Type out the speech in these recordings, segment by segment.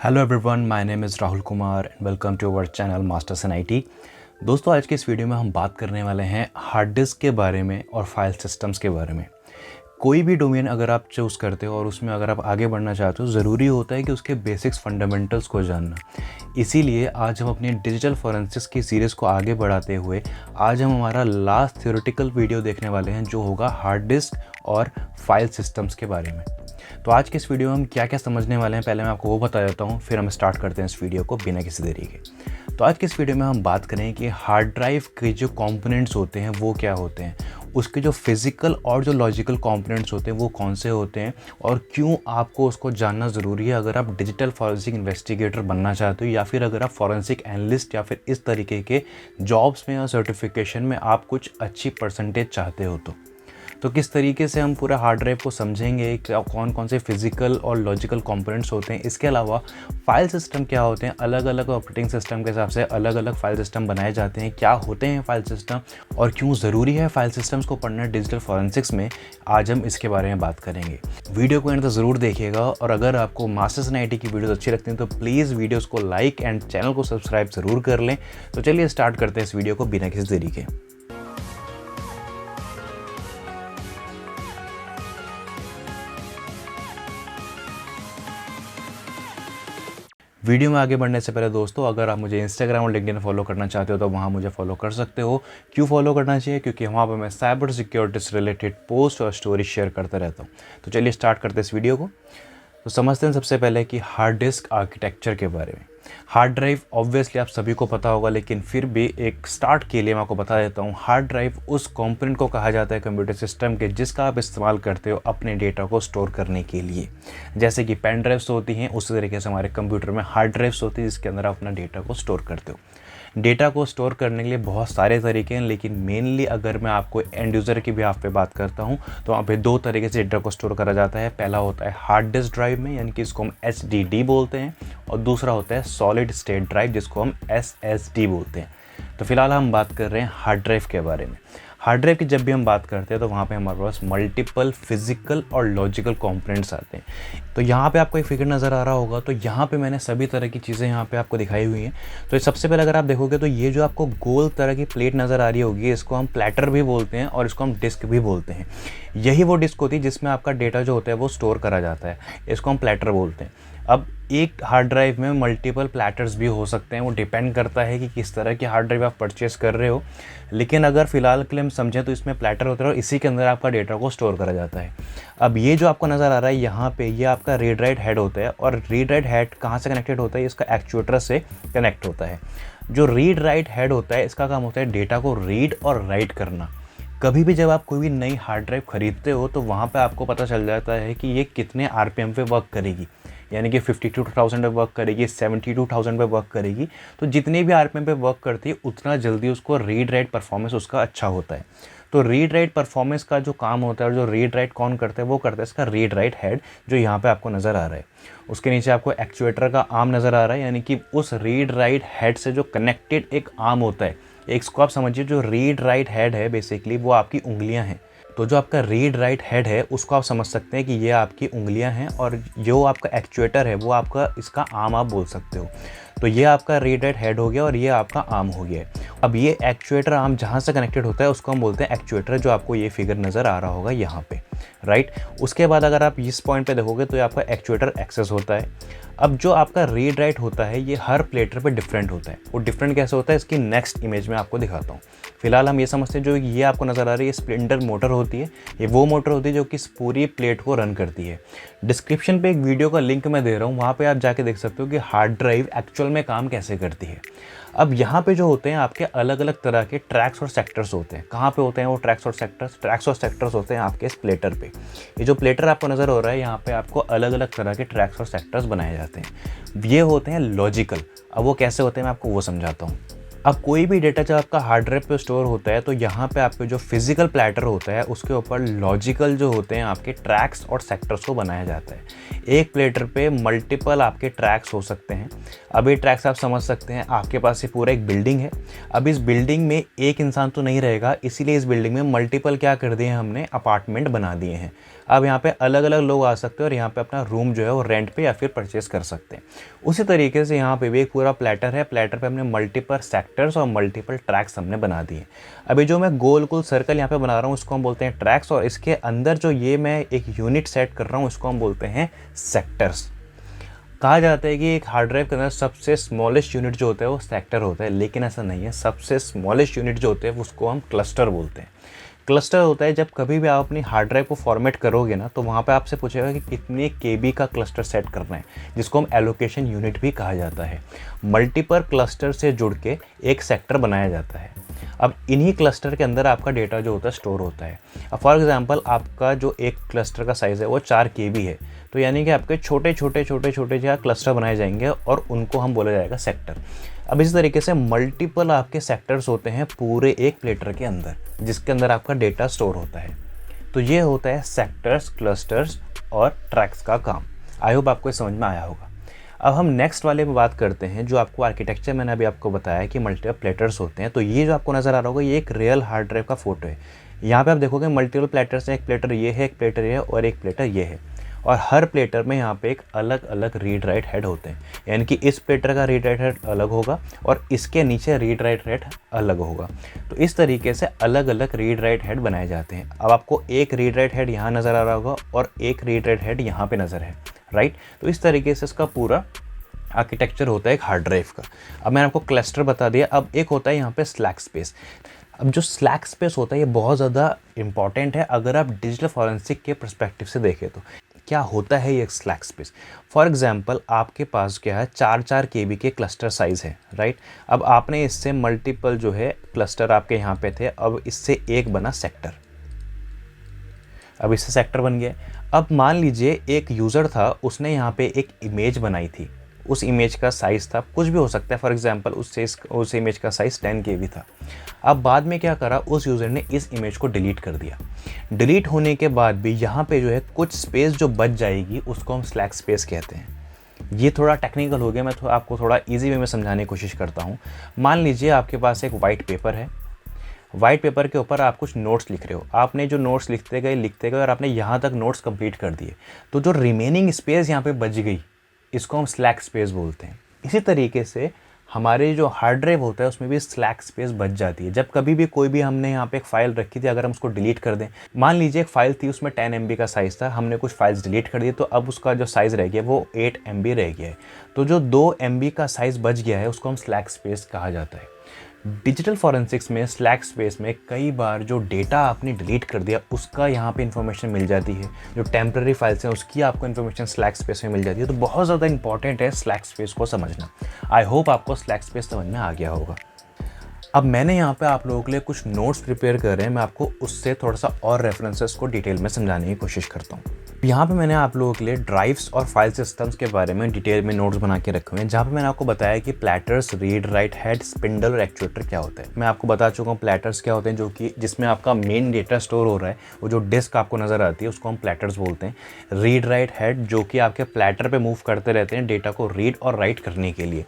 Hello everyone, my name is Rahul Kumar and welcome to our channel Masters in IT. दोस्तों, आज के इस video में हम बात करने वाले हैं हार्ड डिस्क के बारे में और फाइल सिस्टम्स के बारे में। कोई भी डोमेन अगर आप चूज़ करते हो और उसमें अगर आप आगे बढ़ना चाहते हो, ज़रूरी होता है कि उसके बेसिक्स फंडामेंटल्स को जानना। इसीलिए आज हम अपनी डिजिटल फॉरेंसिक्स की सीरीज़ को आगे बढ़ाते हुए आज हम हमारा लास्ट थ्योरेटिकल वीडियो देखने वाले हैं, जो होगा हार्ड डिस्क और फाइल सिस्टम्स के बारे में। तो आज के इस वीडियो में हम क्या क्या समझने वाले हैं, पहले मैं आपको वो बता देता हूँ, फिर हम स्टार्ट करते हैं इस वीडियो को बिना किसी देरी के। तो आज के इस वीडियो में हम बात करें कि हार्ड ड्राइव के जो कंपोनेंट्स होते हैं वो क्या होते हैं, उसके जो फिज़िकल और जो लॉजिकल कंपोनेंट्स होते हैं वो कौन से होते हैं और क्यों आपको उसको जानना ज़रूरी है अगर आप डिजिटल फॉरेंसिक इन्वेस्टिगेटर बनना चाहते हो, या फिर अगर आप फॉरेंसिक एनालिस्ट या फिर इस तरीके के जॉब्स में या सर्टिफिकेशन में आप कुछ अच्छी परसेंटेज चाहते हो। तो किस तरीके से हम पूरा हार्ड ड्राइव को समझेंगे, कौन कौन से फिजिकल और लॉजिकल कंपोनेंट्स होते हैं, इसके अलावा फाइल सिस्टम क्या होते हैं, अलग अलग ऑपरेटिंग सिस्टम के हिसाब से अलग अलग फाइल सिस्टम बनाए जाते हैं, क्या होते हैं फाइल सिस्टम और क्यों ज़रूरी है फाइल सिस्टम्स को पढ़ना डिजिटल फॉरेंसिक्स में, आज हम इसके बारे में बात करेंगे। वीडियो को एंड तक ज़रूर देखिएगा और अगर आपको मास्टर्स इन आईटी की वीडियोस अच्छी लगती हैं तो प्लीज़ वीडियोज़ को लाइक एंड चैनल को सब्सक्राइब ज़रूर कर लें। तो चलिए स्टार्ट करते हैं इस वीडियो को बिना किसी देरी के। वीडियो में आगे बढ़ने से पहले दोस्तों, अगर आप मुझे इंस्टाग्राम और लिंक्डइन फॉलो करना चाहते हो तो वहाँ मुझे फॉलो कर सकते हो। क्यों फॉलो करना चाहिए? क्योंकि वहाँ पर मैं साइबर सिक्योरिटी से रिलेटेड पोस्ट और स्टोरी शेयर करता रहता हूँ। तो चलिए स्टार्ट करते हैं इस वीडियो को। तो समझते हैं सबसे पहले कि हार्ड डिस्क आर्किटेक्चर के बारे में। हार्ड ड्राइव ऑब्वियसली आप सभी को पता होगा, लेकिन फिर भी एक स्टार्ट के लिए मैं आपको बता देता हूँ। हार्ड ड्राइव उस कंपोनेंट को कहा जाता है कंप्यूटर सिस्टम के जिसका आप इस्तेमाल करते हो अपने डेटा को स्टोर करने के लिए। जैसे कि पेन ड्राइव्स होती हैं, उसी तरीके से हमारे कंप्यूटर में हार्ड ड्राइव्स होती है जिसके अंदर आप अपना डेटा को स्टोर करते हो। डेटा को स्टोर करने के लिए बहुत सारे तरीके हैं, लेकिन मेनली अगर मैं आपको एंड यूज़र की बिहाफ पे बात करता हूँ तो वहाँ पे दो तरीके से डेटा को स्टोर करा जाता है। पहला होता है हार्ड डिस्क ड्राइव में, यानी कि इसको हम HDD बोलते हैं, और दूसरा होता है सॉलिड स्टेट ड्राइव जिसको हम SSD बोलते हैं। तो फिलहाल हम बात कर रहे हैं हार्ड ड्राइव के बारे में। हार्ड ड्राइव की जब भी हम बात करते हैं तो वहाँ पे हमारे पास मल्टीपल फिजिकल और लॉजिकल कंपोनेंट्स आते हैं। तो यहाँ पे आपको एक फिगर नज़र आ रहा होगा, तो यहाँ पे मैंने सभी तरह की चीज़ें यहाँ पे आपको दिखाई हुई हैं। तो सबसे पहले अगर आप देखोगे तो ये जो आपको गोल तरह की प्लेट नज़र आ रही होगी, इसको हम प्लेटर भी बोलते हैं और इसको हम डिस्क भी बोलते हैं। यही वो डिस्क होती है जिसमें आपका डेटा जो होता है वो स्टोर करा जाता है, इसको हम प्लेटर बोलते हैं। अब एक हार्ड ड्राइव में मल्टीपल प्लेटर्स भी हो सकते हैं, वो डिपेंड करता है कि किस तरह की हार्ड ड्राइव आप परचेस कर रहे हो, लेकिन अगर फ़िलहाल के लिए हम समझें तो इसमें प्लेटर होता है और इसी के अंदर आपका डेटा को स्टोर करा जाता है। अब ये जो आपको नज़र आ रहा है यहाँ पे, ये आपका रीड राइट हेड होता है, और रीड राइट हेड कहाँ से कनेक्टेड होता है? इसका एक्चुएटर से कनेक्ट होता है। जो रीड राइट हेड होता है इसका काम होता है डेटा को रीड और राइट करना। कभी भी जब आप कोई भी नई हार्ड ड्राइव खरीदते हो तो वहाँ पे आपको पता चल जाता है कि ये कितने RPM पे वर्क करेगी, यानी कि 52,000 पे वर्क करेगी, 72,000 पे वर्क करेगी। तो जितने भी RPM पे वर्क करती है उतना जल्दी उसको रीड राइट परफॉर्मेंस उसका अच्छा होता है। तो रीड राइट परफॉर्मेंस का जो काम होता है और जो रीड राइट कौन करता है, वो करता है इसका रीड राइट हेड, जो यहाँ पे आपको नज़र आ रहा है। उसके नीचे आपको एक्चुएटर का आर्म नज़र आ रहा है, यानी कि उस रीड राइट हेड से जो कनेक्टेड एक आर्म होता है, एक इसको आप समझिए जो रीड राइट हेड है बेसिकली वो आपकी उंगलियां हैं। तो जो आपका रीड राइट हेड है उसको आप समझ सकते हैं कि ये आपकी उंगलियां हैं, और जो आपका एक्चुएटर है वो आपका इसका आर्म आप बोल सकते हो। तो ये आपका रीड राइट हेड हो गया और ये आपका आर्म हो गया है। अब ये एक्चुएटर आर्म जहाँ से कनेक्टेड होता है उसको हम बोलते हैं एक्चुएटर, जो आपको ये फिगर नज़र आ रहा होगा यहाँ पे, राइट। उसके बाद अगर आप इस पॉइंट पे देखोगे तो ये आपका एक्चुएटर एक्सेस होता है। अब जो आपका रीड राइट होता है ये हर प्लेटर पे डिफरेंट होता है। वो डिफरेंट कैसे होता है इसकी नेक्स्ट इमेज में आपको दिखाता हूँ। फिलहाल हम ये समझते हैं जो ये आपको नज़र आ रही है स्प्लेंडर मोटर होती है, ये वो मोटर होती है जो कि इस पूरी प्लेट को रन करती है। डिस्क्रिप्शन पे एक वीडियो का लिंक मैं दे रहा हूँ, वहाँ पे आप जाके देख सकते हो कि हार्ड ड्राइव एक्चुअल में काम कैसे करती है। अब यहाँ पे जो होते हैं आपके अलग अलग तरह के ट्रैक्स और सेक्टर्स होते हैं। कहाँ पे होते हैं वो ट्रैक्स और सेक्टर्स? ट्रैक्स और सेक्टर्स होते हैं आपके इस प्लेटर पे। ये जो प्लेटर आपको नज़र हो रहा है यहाँ पे आपको अलग अलग तरह के ट्रैक्स और सेक्टर्स बनाए जाते हैं। ये होते हैं लॉजिकल। अब वो कैसे होते हैं मैं आपको वो समझाता हूँ। अब कोई भी डेटा जब आपका हार्ड ड्राइव पे स्टोर होता है तो यहाँ पे आपके जो फिजिकल प्लेटर होता है उसके ऊपर लॉजिकल जो होते हैं आपके ट्रैक्स और सेक्टर्स को बनाया जाता है। एक प्लेटर पे मल्टीपल आपके ट्रैक्स हो सकते हैं। अब ये ट्रैक्स आप समझ सकते हैं, आपके पास ये पूरा एक बिल्डिंग है। अब इस बिल्डिंग में एक इंसान तो नहीं रहेगा, इसीलिए इस बिल्डिंग में मल्टीपल क्या कर दिए हैं हमने, अपार्टमेंट बना दिए हैं। आप यहाँ पे अलग अलग लोग आ सकते हैं और यहाँ पे अपना रूम जो है वो रेंट पे या फिर परचेस कर सकते हैं। उसी तरीके से यहाँ पे भी एक पूरा प्लेटर है। प्लेटर पे हमने मल्टीपल सेक्टर्स और मल्टीपल ट्रैक्स हमने बना दिए। अभी जो मैं गोल गोल सर्कल यहाँ पे बना रहा हूँ उसको हम बोलते हैं ट्रैक्स, और इसके अंदर जो ये मैं एक यूनिट सेट कर रहा हूँ उसको हम बोलते हैं सेक्टर्स। कहा जाता है कि एक हार्ड ड्राइव के अंदर सबसे स्मॉलेस्ट यूनिट जो होता है वो सेक्टर होता है, लेकिन ऐसा नहीं है। सबसे स्मॉलेस्ट यूनिट जो होते हैं उसको हम क्लस्टर बोलते हैं। क्लस्टर होता है जब कभी भी आप अपनी हार्ड ड्राइव को फॉर्मेट करोगे ना, तो वहाँ पे आपसे पूछेगा कि कितने केबी का क्लस्टर सेट करना है, जिसको हम एलोकेशन यूनिट भी कहा जाता है। मल्टीपल क्लस्टर से जुड़ के एक सेक्टर बनाया जाता है। अब इन्हीं क्लस्टर के अंदर आपका डेटा जो होता है स्टोर होता है। अब फॉर एग्जांपल आपका जो एक क्लस्टर का साइज़ है वो 4 केबी है, तो यानी कि आपके छोटे छोटे जो क्लस्टर बनाए जाएंगे और उनको हम बोला जाएगा सेक्टर। अब इस तरीके से मल्टीपल आपके सेक्टर्स होते हैं पूरे एक प्लेटर के अंदर, जिसके अंदर आपका डेटा स्टोर होता है। तो ये होता है सेक्टर्स, क्लस्टर्स और ट्रैक्स का काम। आई होप आपको समझ में आया होगा। अब हम नेक्स्ट वाले में बात करते हैं, जो आपको आर्किटेक्चर मैंने अभी आपको बताया कि मल्टीपल प्लेटर्स होते हैं। तो ये जो आपको नज़र आ रहा होगा ये एक रियल हार्ड ड्राइव का फोटो है। यहाँ पे आप देखोगे मल्टीपल प्लेटर्स हैं, एक प्लेटर ये है, एक प्लेटर ये है और एक प्लेटर ये है, और हर प्लेटर में यहाँ पे एक अलग अलग रीड राइट हेड होते हैं। यानी कि इस प्लेटर का रीड राइट हेड अलग होगा और इसके नीचे रीड राइट हेड अलग होगा। तो इस तरीके से अलग अलग रीड राइट हेड बनाए जाते हैं। अब आपको एक रीड राइट हेड यहाँ नज़र आ रहा होगा और एक रीड राइट हेड यहाँ पे नज़र है, राइट। तो इस तरीके से इसका पूरा आर्किटेक्चर होता है एक हार्ड ड्राइव का। अब मैंने आपको क्लस्टर बता दिया। अब एक होता है यहाँ पे स्लैक स्पेस। अब जो स्लैक स्पेस होता है ये बहुत ज़्यादा इंपॉर्टेंट है अगर आप डिजिटल फॉरेंसिक के पर्सपेक्टिव से देखें तो। क्या होता है ये स्लैक स्पेस? फॉर एग्जांपल आपके पास क्या है, 4 केबी के क्लस्टर साइज़ है, राइट। अब आपने इससे मल्टीपल जो है क्लस्टर आपके यहाँ पे थे, अब इससे एक बना सेक्टर, अब इससे सेक्टर बन गया। अब मान लीजिए एक यूज़र था, उसने यहाँ पे एक इमेज बनाई थी, उस इमेज का साइज़ था कुछ भी हो सकता है, फॉर एग्जांपल उस इमेज का साइज़ 10 केबी था। अब बाद में क्या करा, उस यूज़र ने इस इमेज को डिलीट कर दिया। डिलीट होने के बाद भी यहाँ पे जो है कुछ स्पेस जो बच जाएगी उसको हम स्लैक स्पेस कहते हैं। ये थोड़ा टेक्निकल हो गया, मैं आपको थोड़ा ईजी वे में समझाने की कोशिश करता हूँ। मान लीजिए आपके पास एक वाइट पेपर है, वाइट पेपर के ऊपर आप कुछ नोट्स लिख रहे हो। आपने जो नोट्स लिखते गए और आपने यहाँ तक नोट्स कंप्लीट कर दिए, तो जो रिमेनिंग स्पेस यहाँ पे बच गई इसको हम स्लैक स्पेस बोलते हैं। इसी तरीके से हमारे जो हार्ड ड्राइव होता है उसमें भी स्लैक स्पेस बच जाती है। जब कभी भी कोई भी हमने यहाँ पे एक फ़ाइल रखी थी, अगर हम उसको डिलीट कर दें, मान लीजिए एक फ़ाइल थी उसमें 10 MB का साइज़ था, हमने कुछ फाइल्स डिलीट कर दी, तो अब उसका जो साइज़ रह गया वो 8 MB रह गया है। तो जो 2 MB का साइज़ बच गया है उसको हम स्लैक स्पेस कहा जाता है। डिजिटल फॉरेंसिक्स में स्लैक स्पेस में कई बार जो डेटा आपने डिलीट कर दिया उसका यहाँ पे इन्फॉर्मेशन मिल जाती है, जो टेम्प्रेरी फाइल्स हैं उसकी आपको इन्फॉर्मेशन स्लैक स्पेस में मिल जाती है। तो बहुत ज़्यादा इंपॉर्टेंट है स्लैक स्पेस को समझना। आई होप आपको स्लैक स्पेस समझ में आ गया होगा। अब मैंने यहाँ पे आप लोगों के लिए कुछ नोट्स प्रिपेयर कर रहे हैं, मैं आपको उससे थोड़ा सा और रेफरेंसेस को डिटेल में समझाने की कोशिश करता हूँ। यहाँ पे मैंने आप लोगों के लिए ड्राइव्स और फाइल सिस्टम्स के बारे में डिटेल में नोट्स बना के रखे हुए हैं, जहाँ पे मैंने आपको बताया कि platters, read write head, spindle और एक्चुएटर क्या होता है। मैं आपको बता चुका हूँ प्लेटर्स क्या होते हैं, जो कि जिसमें आपका मेन डेटा स्टोर हो रहा है, वो जो डिस्क आपको नज़र आती है उसको हम प्लेटर्स बोलते हैं। रीड राइट हेड जो कि आपके प्लेटर पर मूव करते रहते हैं डेटा को रीड और राइट करने के लिए।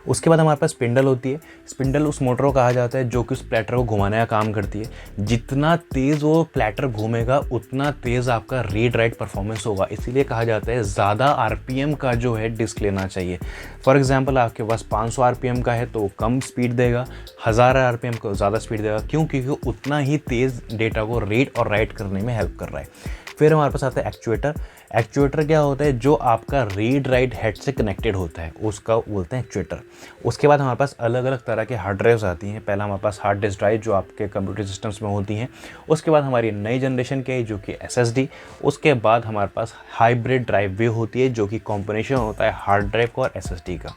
उसके बाद हमारे पास स्पिंडल होती है। स्पिंडल उस मोटर को कहा जाता है जो कि उस प्लेटर को घुमाने का काम करती है। जितना तेज़ वो प्लेटर घूमेगा उतना तेज़ आपका रीड राइट परफॉर्मेंस होगा, इसीलिए कहा जाता है ज़्यादा RPM का जो है डिस्क लेना चाहिए। फॉर एग्जांपल आपके पास 500 RPM का है तो वो कम स्पीड देगा, 1000 RPM को ज़्यादा स्पीड देगा। क्यों? क्योंकि उतना ही तेज़ डेटा को रीड और राइट करने में हेल्प कर रहा है। फिर हमारे पास आता है एक्चुएटर। एक्चुएटर क्या होता है? जो आपका रीड राइट हेड से कनेक्टेड होता है उसका बोलते हैं एक्चुएटर। उसके बाद हमारे पास अलग अलग तरह के हार्ड ड्राइव्स आती हैं। पहला हमारे पास हार्ड डिस्क ड्राइव जो आपके कंप्यूटर सिस्टम्स में होती हैं। उसके बाद हमारी नई जनरेशन की जो कि SSD। उसके बाद हमारे पास हाइब्रिड ड्राइव भी होती है जो कि कॉम्बिनेशन होता है हार्ड ड्राइव का और SSD का।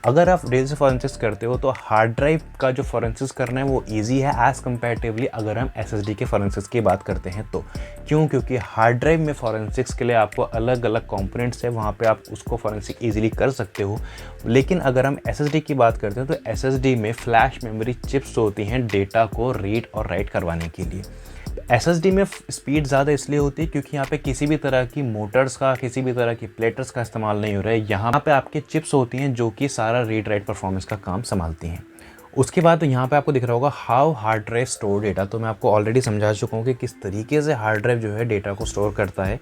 अगर आप डिजिटल फॉरेंसिक्स करते हो तो हार्ड ड्राइव का जो फॉरेंसिक्स करना है वो इजी है एज़ कम्पेरेटिवली अगर हम SSD के फॉरेंसिक्स की बात करते हैं तो। क्यों? क्योंकि हार्ड ड्राइव में फॉरेंसिक्स के लिए आपको अलग अलग कंपोनेंट्स है, वहाँ पे आप उसको फॉरेंसिक इजीली कर सकते हो। लेकिन अगर हम SSD की बात करते हैं तो SSD में फ्लैश मेमोरी चिप्स होती हैं डेटा को रीड और राइट करवाने के लिए। SSD में स्पीड ज़्यादा इसलिए होती है क्योंकि यहाँ पे किसी भी तरह की मोटर्स का, किसी भी तरह की प्लेटर्स का इस्तेमाल नहीं हो रहा है। यहाँ पे आपके चिप्स होती हैं जो कि सारा रीड राइट परफॉर्मेंस का काम संभालती हैं। उसके बाद तो यहाँ पे आपको दिख रहा होगा how hard drive store data. तो मैं आपको ऑलरेडी समझा चुका हूँ कि किस तरीके से हार्ड ड्राइव जो है डेटा को स्टोर करता है।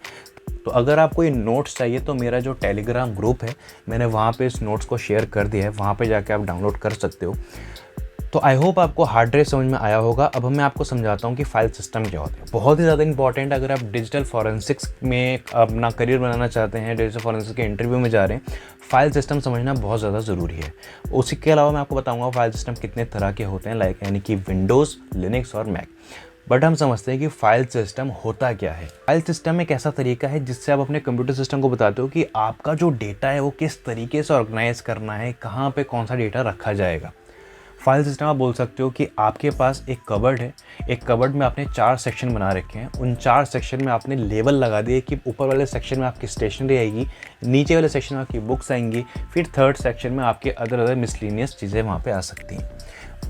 तो अगर आपको ये नोट्स चाहिए तो मेरा जो टेलीग्राम ग्रुप है मैंने वहाँ पे इस नोट्स को शेयर कर दिया है, वहाँ पे जाके आप डाउनलोड कर सकते हो। तो आई होप आपको हार्ड ड्राइव समझ में आया होगा। अब मैं आपको समझाता हूँ कि फाइल सिस्टम क्या होता है। बहुत ही ज़्यादा इंपॉर्टेंट, अगर आप डिजिटल फॉरेंसिक्स में अपना करियर बनाना चाहते हैं, डिजिटल फॉरेंसिक्स के इंटरव्यू में जा रहे हैं, फाइल सिस्टम समझना बहुत ज़्यादा ज़रूरी है। उसी के अलावा मैं आपको बताऊँगा फाइल सिस्टम कितने तरह के होते हैं, लाइक यानी कि विंडोज़, लिनक्स और मैक। बट हम समझते हैं कि फाइल सिस्टम होता क्या है। फाइल सिस्टम एक ऐसा तरीका है जिससे आप अपने कंप्यूटर सिस्टम को बताते हो कि आपका जो डेटा है वो किस तरीके से ऑर्गेनाइज करना है, कहाँ पे कौन सा डेटा रखा जाएगा। फाइल सिस्टम आप बोल सकते हो कि आपके पास एक कबर्ड है, एक कबर्ड में आपने 4 सेक्शन बना रखे हैं। उन 4 सेक्शन में आपने लेवल लगा दिए कि ऊपर वाले सेक्शन में आपकी स्टेशनरी आएगी, नीचे वाले सेक्शन में आपकी बुक्स आएंगी, फिर थर्ड सेक्शन में आपके अदर मिसलिनियस चीज़ें वहाँ पे आ सकती हैं।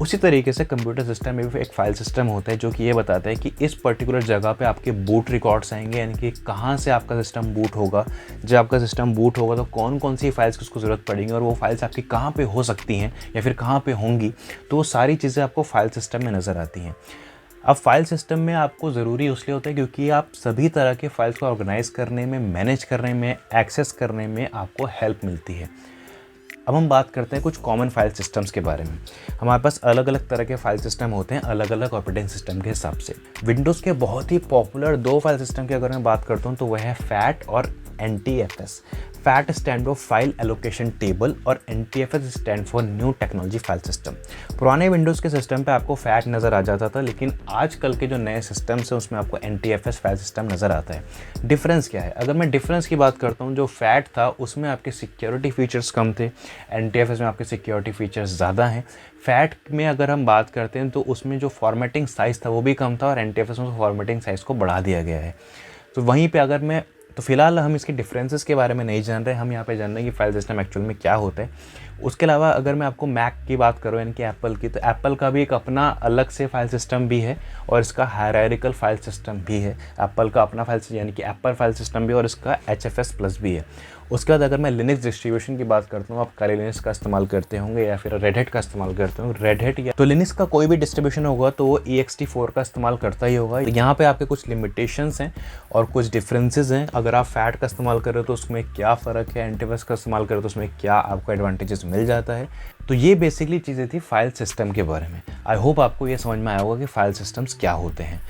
उसी तरीके से कंप्यूटर सिस्टम में भी एक फाइल सिस्टम होता है जो कि ये बताता है कि इस पर्टिकुलर जगह पे आपके बूट रिकॉर्ड्स आएंगे, यानी कि कहाँ से आपका सिस्टम बूट होगा। जब आपका सिस्टम बूट होगा तो कौन कौन सी फाइल्स की उसको ज़रूरत पड़ेगी और वो फाइल्स आपकी कहाँ पे हो सकती हैं या फिर कहाँ पे होंगी। तो वो सारी चीज़ें आपको फाइल सिस्टम में नज़र आती हैं। अब फाइल सिस्टम में आपको ज़रूरी इसलिए होता है क्योंकि आप सभी तरह के फाइल्स को ऑर्गेनाइज़ करने में, मैनेज करने में, एक्सेस करने में आपको हेल्प मिलती है। अब हम बात करते हैं कुछ कॉमन फाइल सिस्टम्स के बारे में। हमारे पास अलग अलग तरह के फाइल सिस्टम होते हैं अलग अलग ऑपरेटिंग सिस्टम के हिसाब से। विंडोज़ के बहुत ही पॉपुलर 2 फाइल सिस्टम की अगर मैं बात करता हूँ तो वह है फैट और NTFS। Fat stand for file allocation table और NTFS stand for new technology file system. पुराने विंडोज़ के सिस्टम पे आपको फैट नज़र आ जाता था, लेकिन आजकल के जो नए सिस्टम्स हैं उसमें आपको NTFS फाइल सिस्टम नज़र आता है। डिफरेंस क्या है? अगर मैं डिफरेंस की बात करता हूँ, जो फैट था उसमें आपके सिक्योरिटी फीचर्स कम थे, NTFS में आपके सिक्योरिटी फीचर्स ज़्यादा हैं। फैट में अगर हम बात करते हैं तो उसमें जो फॉर्मेटिंग साइज़ था वो भी कम था और NTFS में फॉर्मेटिंग साइज़ को बढ़ा दिया गया है। तो वहीं पे अगर मैं तो फिलहाल हम इसके डिफरेंसेस के बारे में नहीं जान रहे, हम यहाँ पे जान रहे हैं कि फाइल सिस्टम एक्चुअल में क्या होता है। उसके अलावा अगर मैं आपको मैक की बात करूँ यानी कि एप्पल की, तो एप्पल का भी एक अपना अलग से फाइल सिस्टम भी है और इसका हायरार्किकल फाइल सिस्टम भी है। एप्पल का अपना फाइल यानी कि एप्पल फाइल सिस्टम भी और इसका HFS प्लस भी है। उसके बाद अगर मैं लिनक्स डिस्ट्रीब्यूशन की बात करता हूँ, आप काली लिनक्स का इस्तेमाल करते होंगे या फिर रेड हैट का इस्तेमाल करते होंगे। रेड हैट या तो लिनक्स का कोई भी डिस्ट्रीब्यूशन होगा तो वो ext4 का इस्तेमाल करता ही होगा। यहाँ पे आपके कुछ लिमिटेशंस हैं और कुछ डिफरेंसेस हैं। अगर आप फैट का इस्तेमाल कर रहे हो तो उसमें क्या फ़र्क है, NTFS का इस्तेमाल कर रहे हो तो उसमें क्या आपको एडवांटेजेस मिल जाता है। तो ये बेसिकली चीज़ें थी फाइल सिस्टम के बारे में। आई होप आपको ये समझ में आया होगा कि फाइल सिस्टम्स क्या होते हैं।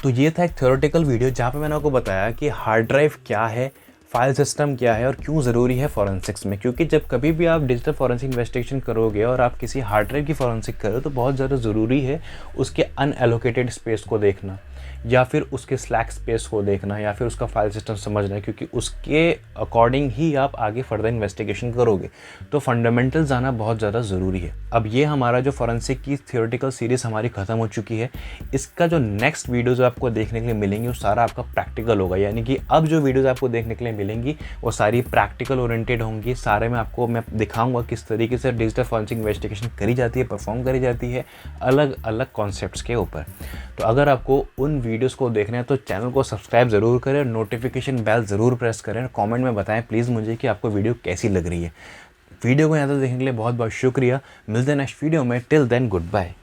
तो ये था एक थ्योरेटिकल वीडियो जहाँ पे मैंने आपको बताया कि हार्ड ड्राइव क्या है, फाइल सिस्टम क्या है और क्यों ज़रूरी है फॉरेंसिक्स में। क्योंकि जब कभी भी आप डिजिटल फॉरेंसिक इन्वेस्टिगेशन करोगे और आप किसी हार्ड ड्राइव की फॉरेंसिक करो तो बहुत ज़्यादा ज़रूरी है उसके अनएलोकेटेड स्पेस को देखना या फिर उसके स्लैक स्पेस को देखना या फिर उसका फाइल सिस्टम समझना, क्योंकि उसके अकॉर्डिंग ही आप आगे फर्दर इन्वेस्टिगेशन करोगे। तो फंडामेंटल्स आना बहुत ज़्यादा ज़रूरी है। अब ये हमारा जो फॉरेंसिक की थियोरेटिकल सीरीज़ हमारी ख़त्म हो चुकी है। इसका जो नेक्स्ट वीडियोज़ आपको देखने के लिए मिलेंगी वो सारा आपका प्रैक्टिकल होगा, यानी कि अब जो वीडियोज़ आपको देखने के लिए मिलेंगी वो सारी प्रैक्टिकल ओरिएंटेड होंगी। सारे में आपको मैं दिखाऊंगा किस तरीके से डिजिटल फॉरेंसिक इन्वेस्टिगेशन करी जाती है, परफॉर्म करी जाती है अलग अलग कॉन्सेप्ट्स के ऊपर। तो अगर आपको उन वीडियोस को देखना है तो चैनल को सब्सक्राइब ज़रूर करें, नोटिफिकेशन बेल ज़रूर प्रेस करें और कमेंट में बताएं प्लीज़ मुझे कि आपको वीडियो कैसी लग रही है। वीडियो को यहाँ तक देखने के लिए बहुत बहुत शुक्रिया। मिलते हैं नेक्स्ट वीडियो में। Till then good bye.